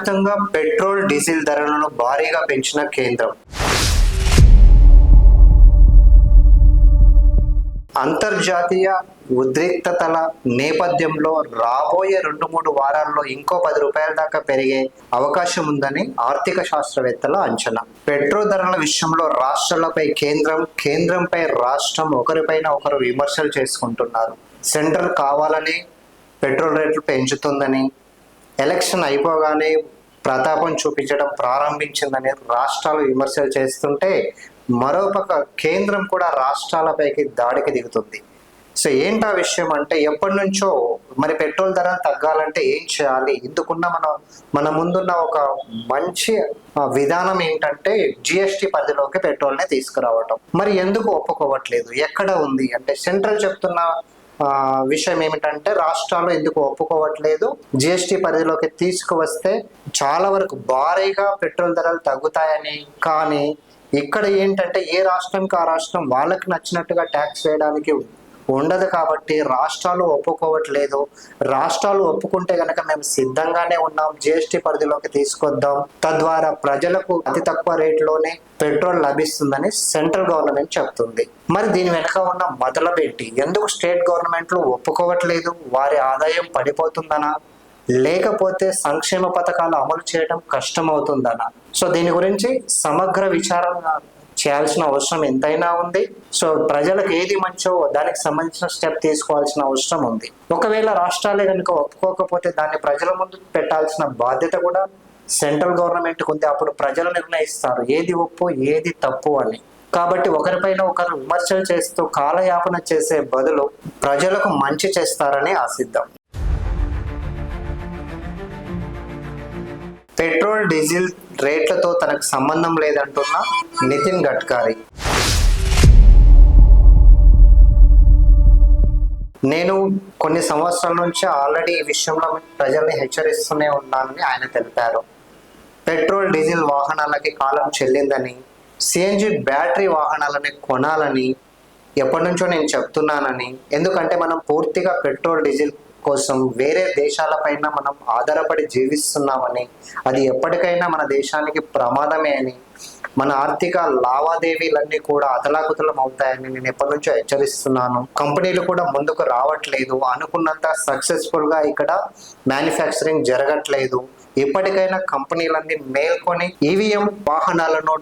దేశవ్యాప్తంగా petrol diesel ధరలను భారీగా పెంచిన కేంద్రం. అంతర్జాతీయ ఉద్రిక్తతల నేపథ్యంలో రాబోయే 2-3 వారాల్లో ఇంకో ₹10 దాకా పెరిగే అవకాశం ఉందని ఆర్థిక శాస్త్రవేత్తల అంచనా. పెట్రోల్ ధరల విషయంలో రాష్ట్రాలపై కేంద్రంపై రాష్ట్రం ఒకరిపైన ఒకరు విమర్శలు చేసుకుంటున్నారు. సెంట్రల్ కావాలని పెట్రోల్ రేట్లు పెంచుతుందని, ఎలక్షన్ అయిపోగానే ప్రతాపం చూపించడం ప్రారంభించిందని రాష్ట్రాలు విమర్శలు చేస్తుంటే, మరోపక్క కేంద్రం కూడా రాష్ట్రాలపైకి దాడికి దిగుతుంది. సో ఏంటా విషయం అంటే, ఎప్పటి నుంచో మరి పెట్రోల్ ధర తగ్గాలంటే ఏం చేయాలి, ఇందుకున్న మన ముందున్న ఒక మంచి విధానం ఏంటంటే జిఎస్టి పరిధిలోకి పెట్రోల్ని తీసుకురావటం. మరి ఎందుకు ఒప్పుకోవట్లేదు, ఎక్కడ ఉంది అంటే సెంట్రల్ చెప్తున్న విషయం ఏమిటంటే రాష్ట్రాలు ఎందుకు ఒప్పుకోవట్లేదు, జిఎస్టి పరిధిలోకి తీసుకువస్తే చాలా వరకు భారీగా పెట్రోల్ ధరలు తగ్గుతాయని. కానీ ఇక్కడ ఏంటంటే ఏ రాష్ట్రంకి ఆ రాష్ట్రం వాళ్ళకి నచ్చినట్టుగా ట్యాక్స్ వేయడానికి ఉండదు కాబట్టి రాష్ట్రాలు ఒప్పుకోవట్లేదు. రాష్ట్రాలు ఒప్పుకుంటే కనుక మేము సిద్ధంగానే ఉన్నాం, జిఎస్టి పరిధిలోకి తీసుకొద్దాం, తద్వారా ప్రజలకు అతి తక్కువ రేట్లోనే పెట్రోల్ లభిస్తుందని సెంట్రల్ గవర్నమెంట్ చెప్తుంది. మరి దీని వెనక ఉన్న మొదలుపెట్టి ఎందుకు స్టేట్ గవర్నమెంట్లు ఒప్పుకోవట్లేదు? వారి ఆదాయం పడిపోతుందనా, లేకపోతే సంక్షేమ పథకాలు అమలు చేయడం కష్టమవుతుందనా? సో దీని గురించి సమగ్ర విచారణ చేయాల్సిన అవసరం ఎంతైనా ఉంది. సో ప్రజలకు ఏది మంచో దానికి సంబంధించిన స్టెప్ తీసుకోవాల్సిన అవసరం ఉంది. ఒకవేళ రాష్ట్రాలే కనుక ఒప్పుకోకపోతే దాన్ని ప్రజల ముందు పెట్టాల్సిన బాధ్యత కూడా సెంట్రల్ గవర్నమెంట్కి ఉంది. అప్పుడు ప్రజలు నిర్ణయిస్తారు ఏది ఒప్పు ఏది తప్పు అని. కాబట్టి ఒకరిపైన ఒకరు విమర్శలు చేస్తూ కాలయాపన చేసే బదులు ప్రజలకు మంచి చేస్తారని ఆశిద్దాం. పెట్రోల్ డీజిల్ రేట్లతో తనకు సంబంధం లేదంటున్న నితిన్ గడ్కరీ. నేను కొన్ని సంవత్సరాల నుంచి ఆల్రెడీ ఈ విషయంలో ప్రజల్ని హెచ్చరిస్తూనే ఉన్నానని ఆయన తెలిపారు. పెట్రోల్ డీజిల్ వాహనాలకి కాలం చెల్లిందని, సిఎన్జి బ్యాటరీ వాహనాలని కొనాలని ఎప్పటి నుంచో నేను చెప్తున్నానని. ఎందుకంటే మనం పూర్తిగా పెట్రోల్ డీజిల్ కోసం వేరే దేశాలపైన మనం ఆధారపడి జీవిస్తున్నామని, అది ఎప్పటికైనా మన దేశానికి ప్రమాదమే అని, మన ఆర్థిక లావాదేవీలన్నీ కూడా అతలాకుతలం అవుతాయని నేను ఎప్పటి నుంచో హెచ్చరిస్తున్నాను. కంపెనీలు కూడా ముందుకు రావట్లేదు, అనుకున్నంత సక్సెస్ఫుల్ గా ఇక్కడ మ్యానుఫ్యాక్చరింగ్ జరగట్లేదు. ఇప్పటికైనా కంపెనీలన్నీ మేల్కొని ఈవీఎం వాహనాలను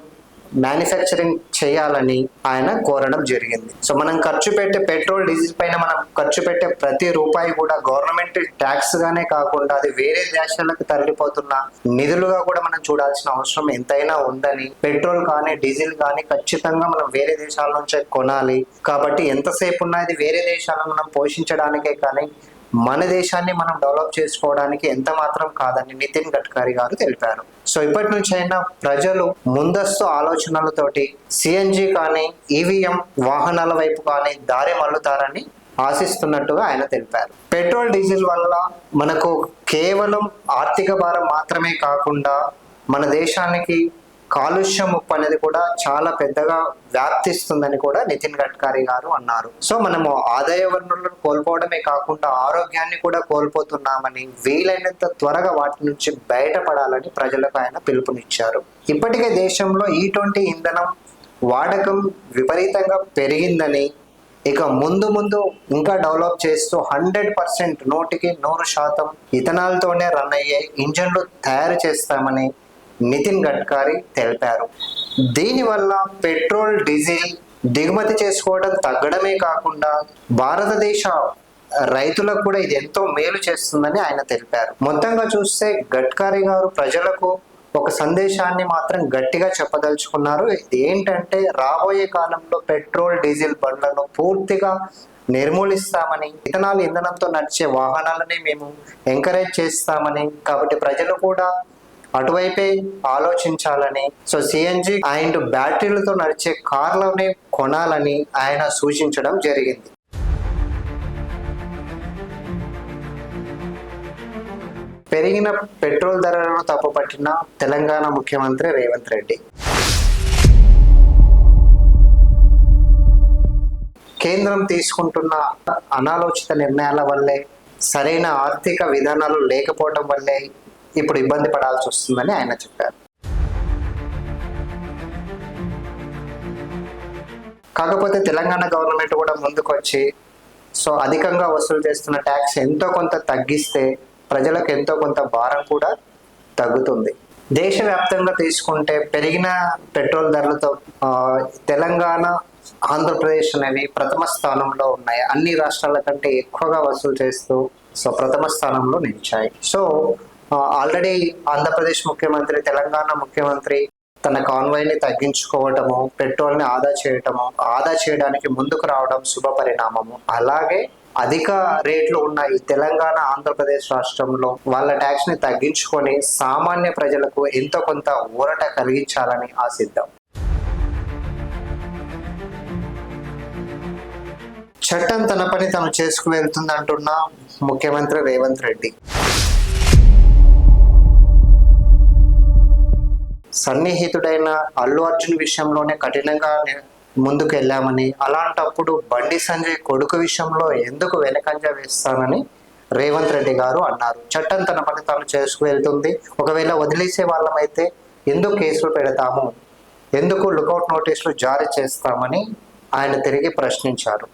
మ్యానుఫ్యాక్చరింగ్ చేయాలని ఆయన కోరడం జరిగింది. సో మనం ఖర్చు పెట్టే పెట్రోల్ డీజిల్ పైన మనం ఖర్చు పెట్టే ప్రతి రూపాయి కూడా గవర్నమెంట్ ట్యాక్స్ గానే కాకుండా అది వేరే దేశాలకు తరలిపోతున్న నిధులుగా కూడా మనం చూడాల్సిన అవసరం ఎంతైనా ఉందని, పెట్రోల్ కానీ డీజిల్ కానీ ఖచ్చితంగా మనం వేరే దేశాల నుంచే కొనాలి. కాబట్టి ఎంతసేపు ఉన్నా ఇది వేరే దేశాలను మనం పోషించడానికే కానీ మన దేశాన్ని మనం డెవలప్ చేసుకోవడానికి ఎంత మాత్రం కాదని నితిన్ గడ్కరీ గారు తెలిపారు. సో ఇప్పటి నుంచి అయినా ప్రజలు ముందస్తు ఆలోచనలతోటి సిఎన్జి కానీ ఈవీఎం వాహనాల వైపు కానీ దారి మళ్ళుతారని ఆశిస్తున్నట్టుగా ఆయన తెలిపారు. పెట్రోల్ డీజిల్ వల్ల మనకు కేవలం ఆర్థిక భారం మాత్రమే కాకుండా మన దేశానికి కాలుష్య ముప్పు అనేది కూడా చాలా పెద్దగా వ్యాప్తిస్తుందని కూడా నితిన్ గడ్కరీ గారు అన్నారు. సో మనము ఆదాయ వనరులను కోల్పోవడమే కాకుండా ఆరోగ్యాన్ని కూడా కోల్పోతున్నామని, వీలైనంత త్వరగా వాటి నుంచి బయటపడాలని ప్రజలకు ఆయన పిలుపునిచ్చారు. ఇప్పటికే దేశంలో E20 ఇంధనం వాడకం విపరీతంగా పెరిగిందని, ఇక ముందు ఇంకా డెవలప్ చేస్తూ 100% 100% ఇథనాల్తోనే రన్ అయ్యే ఇంజన్లు తయారు చేస్తామని నితిన్ గడ్కరీ తెలిపారు. దీనివల్ల పెట్రోల్ డీజిల్ దిగుమతి చేసుకోవడం తగ్గడమే కాకుండా భారతదేశ రైతులకు కూడా ఇది ఎంతో మేలు చేస్తుందని ఆయన తెలిపారు. మొత్తంగా చూస్తే గడ్కరీ గారు ప్రజలకు ఒక సందేశాన్ని మాత్రం గట్టిగా చెప్పదలుచుకున్నారు. ఏంటంటే రాబోయే కాలంలో పెట్రోల్ డీజిల్ బండ్లను పూర్తిగా నిర్మూలిస్తామని, ఇథనాల్ ఇంధనంతో నడిచే వాహనాలని మేము ఎంకరేజ్ చేస్తామని, కాబట్టి ప్రజలు కూడా అటువైపే ఆలోచించాలని, సో సిఎన్జి అండ్ బ్యాటరీలతో నడిచే కార్లని కొనాలని ఆయన సూచించడం జరిగింది. పెరిగిన పెట్రోల్ ధరలను తప్పుపట్టిన తెలంగాణ ముఖ్యమంత్రి రేవంత్ రెడ్డి. కేంద్రం తీసుకుంటున్న అనాలోచిత నిర్ణయాల వల్లే, సరైన ఆర్థిక విధానాలు లేకపోవడం వల్లే ఇప్పుడు ఇబ్బంది పడాల్సి వస్తుందని ఆయన చెప్పారు. కాకపోతే తెలంగాణ గవర్నమెంట్ కూడా ముందుకు వచ్చి సో అధికంగా వసూలు చేస్తున్న ట్యాక్స్ ఎంతో కొంత తగ్గిస్తే ప్రజలకు ఎంతో కొంత భారం కూడా తగ్గుతుంది. దేశవ్యాప్తంగా తీసుకుంటే పెరిగిన పెట్రోల్ ధరలతో తెలంగాణ, ఆంధ్రప్రదేశ్ అనేవి ప్రథమ స్థానంలో ఉన్నాయి. అన్ని రాష్ట్రాల కంటే ఎక్కువగా వసూలు చేస్తూ సో ప్రథమ స్థానంలో నిలిచాయి. సో ఆల్రెడీ ఆంధ్రప్రదేశ్ ముఖ్యమంత్రి, తెలంగాణ ముఖ్యమంత్రి తన కాన్వాయ్ని తగ్గించుకోవటము, పెట్రోల్ని ఆదా చేయడానికి ముందుకు రావడం శుభ పరిణామము. అలాగే అధిక రేట్లు ఉన్న ఈ తెలంగాణ, ఆంధ్రప్రదేశ్ రాష్ట్రంలో వాళ్ళ ట్యాక్స్ ని తగ్గించుకొని సామాన్య ప్రజలకు ఎంతో కొంత ఊరట కలిగించాలని ఆశిద్దాం. చట్టం తన పని తను చేసుకు వెళ్తుందంటున్న ముఖ్యమంత్రి రేవంత్ రెడ్డి. సన్నిహితుడైన అల్లు అర్జున్ విషయంలోనే కఠినంగా ముందుకు వెళ్ళామని, అలాంటప్పుడు బండి సంజయ్ కొడుకు విషయంలో ఎందుకు వెనకంజ వేస్తానని రేవంత్ రెడ్డి గారు అన్నారు. చట్టం తన పని తాను చేసుకు వెళ్తుంది. ఒకవేళ వదిలేసే వాళ్ళమైతే ఎందుకు కేసులు పెడతాము, ఎందుకు లుకౌట్ నోటీసులు జారీ చేస్తామని ఆయన తిరిగి ప్రశ్నించారు.